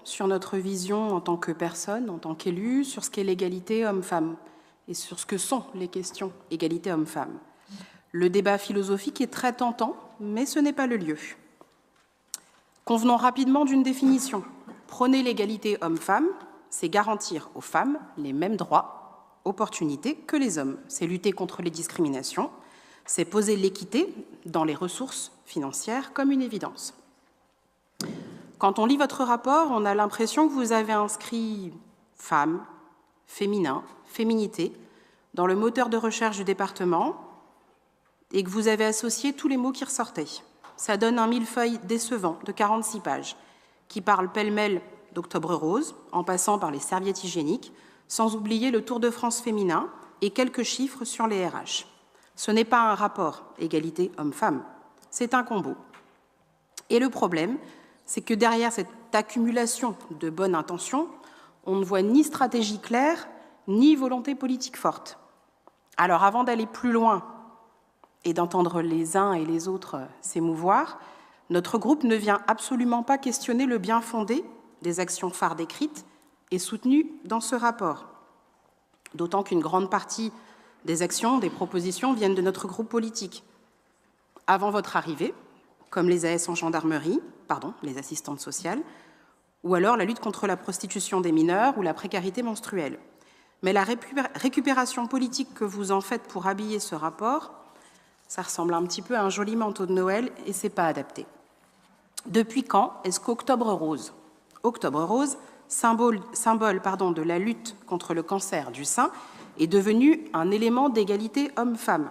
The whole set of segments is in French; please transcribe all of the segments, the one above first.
sur notre vision en tant que personne, en tant qu'élu, sur ce qu'est l'égalité homme-femme et sur ce que sont les questions égalité homme-femme. Le débat philosophique est très tentant, mais ce n'est pas le lieu. Convenons rapidement d'une définition. Prôner l'égalité homme-femme, c'est garantir aux femmes les mêmes droits, opportunités que les hommes. C'est lutter contre les discriminations, c'est poser l'équité dans les ressources financières comme une évidence. Quand on lit votre rapport, on a l'impression que vous avez inscrit femme, féminin, féminité dans le moteur de recherche du département et que vous avez associé tous les mots qui ressortaient. Ça donne un millefeuille décevant de 46 pages qui parle pêle-mêle d'Octobre Rose, en passant par les serviettes hygiéniques, sans oublier le Tour de France féminin et quelques chiffres sur les RH. Ce n'est pas un rapport égalité homme-femme, c'est un combo. Et le problème, c'est que derrière cette accumulation de bonnes intentions, on ne voit ni stratégie claire, ni volonté politique forte. Alors avant d'aller plus loin et d'entendre les uns et les autres s'émouvoir, notre groupe ne vient absolument pas questionner le bien-fondé des actions phares décrites et soutenues dans ce rapport. D'autant qu'une grande partie des actions, des propositions viennent de notre groupe politique. Avant votre arrivée, comme les AS en gendarmerie, les assistantes sociales, ou alors la lutte contre la prostitution des mineurs ou la précarité menstruelle. Mais la récupération politique que vous en faites pour habiller ce rapport, ça ressemble un petit peu à un joli manteau de Noël et c'est pas adapté. Depuis quand est-ce qu'Octobre Rose, symbole de la lutte contre le cancer du sein, est devenu un élément d'égalité homme-femme?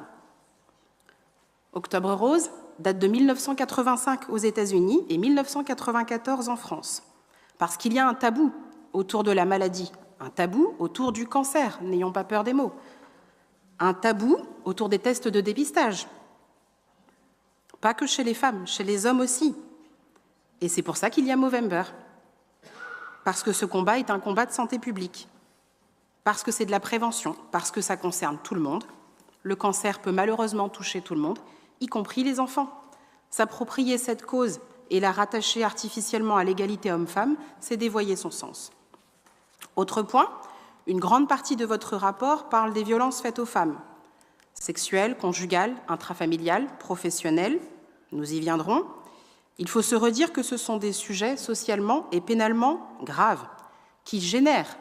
Octobre Rose date de 1985 aux États-Unis et 1994 en France. Parce qu'il y a un tabou autour de la maladie, un tabou autour du cancer, n'ayons pas peur des mots, un tabou autour des tests de dépistage. Pas que chez les femmes, chez les hommes aussi. Et c'est pour ça qu'il y a Movember. Parce que ce combat est un combat de santé publique. Parce que c'est de la prévention, parce que ça concerne tout le monde. Le cancer peut malheureusement toucher tout le monde, y compris les enfants. S'approprier cette cause et la rattacher artificiellement à l'égalité homme-femme, c'est dévoyer son sens. Autre point, une grande partie de votre rapport parle des violences faites aux femmes. Sexuelles, conjugales, intrafamiliales, professionnelles, nous y viendrons. Il faut se redire que ce sont des sujets socialement et pénalement graves, qui génèrent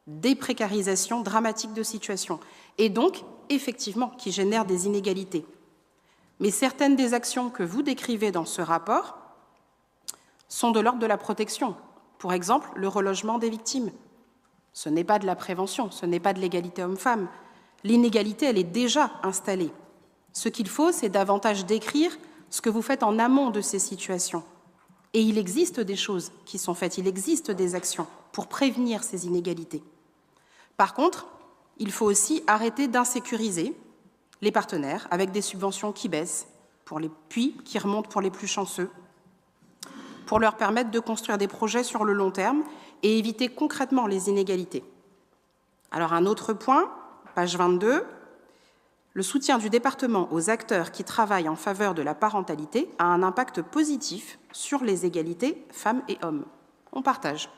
des précarisations dramatiques de situations, et donc, effectivement, qui génèrent des inégalités. Mais certaines des actions que vous décrivez dans ce rapport sont de l'ordre de la protection. Pour exemple, le relogement des victimes. Ce n'est pas de la prévention, ce n'est pas de l'égalité homme-femme. L'inégalité, elle est déjà installée. Ce qu'il faut, c'est davantage décrire ce que vous faites en amont de ces situations. Et il existe des choses qui sont faites, il existe des actions pour prévenir ces inégalités. Par contre, il faut aussi arrêter d'insécuriser les partenaires avec des subventions qui baissent, puis qui remontent pour les plus chanceux, pour leur permettre de construire des projets sur le long terme et éviter concrètement les inégalités. Alors un autre point, page 22, le soutien du département aux acteurs qui travaillent en faveur de la parentalité a un impact positif sur les égalités femmes et hommes. On partage.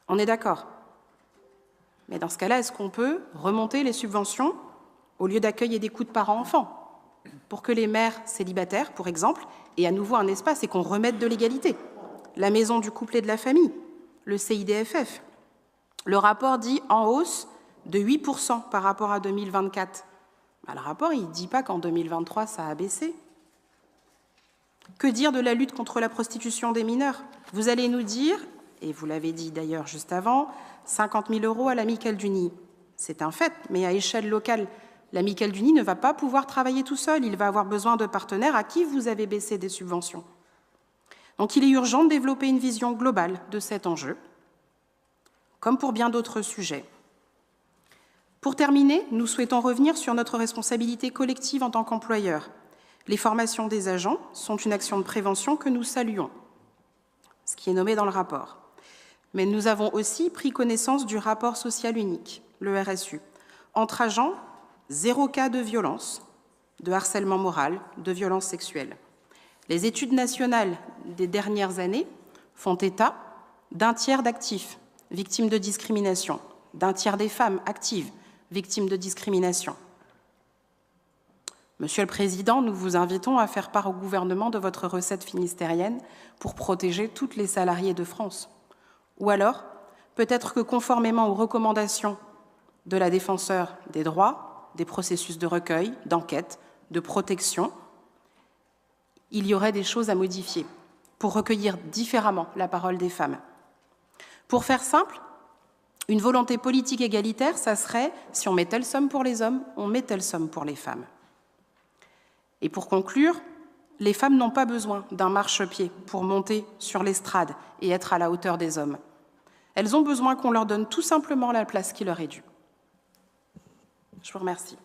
On est d'accord. Mais dans ce cas-là, est-ce qu'on peut remonter les subventions au lieu d'accueil et d'écoute parents-enfants pour que les mères célibataires, pour exemple, aient à nouveau un espace et qu'on remette de l'égalité? La maison du couple et de la famille, le CIDFF. Le rapport dit en hausse de 8% par rapport à 2024. Le rapport, il ne dit pas qu'en 2023, ça a baissé. Que dire de la lutte contre la prostitution des mineurs? Vous allez nous dire, et vous l'avez dit d'ailleurs juste avant, 50 000 € à l'Amicale du Nid. C'est un fait, mais à échelle locale, l'Amicale du Nid ne va pas pouvoir travailler tout seul. Il va avoir besoin de partenaires à qui vous avez baissé des subventions. Donc il est urgent de développer une vision globale de cet enjeu, comme pour bien d'autres sujets. Pour terminer, nous souhaitons revenir sur notre responsabilité collective en tant qu'employeur. Les formations des agents sont une action de prévention que nous saluons, ce qui est nommé dans le rapport. Mais nous avons aussi pris connaissance du rapport social unique, le RSU. Entre agents, 0 cas de violence, de harcèlement moral, de violence sexuelle. Les études nationales des dernières années font état d'un tiers d'actifs victimes de discrimination, d'un tiers des femmes actives victimes de discrimination. Monsieur le Président, nous vous invitons à faire part au gouvernement de votre recette finistérienne pour protéger toutes les salariées de France. Ou alors, peut-être que conformément aux recommandations de la défenseure des droits, des processus de recueil, d'enquête, de protection, il y aurait des choses à modifier pour recueillir différemment la parole des femmes. Pour faire simple, une volonté politique égalitaire, ça serait, si on met telle somme pour les hommes, on met telle somme pour les femmes. Et pour conclure, les femmes n'ont pas besoin d'un marchepied pour monter sur l'estrade et être à la hauteur des hommes. Elles ont besoin qu'on leur donne tout simplement la place qui leur est due. Je vous remercie.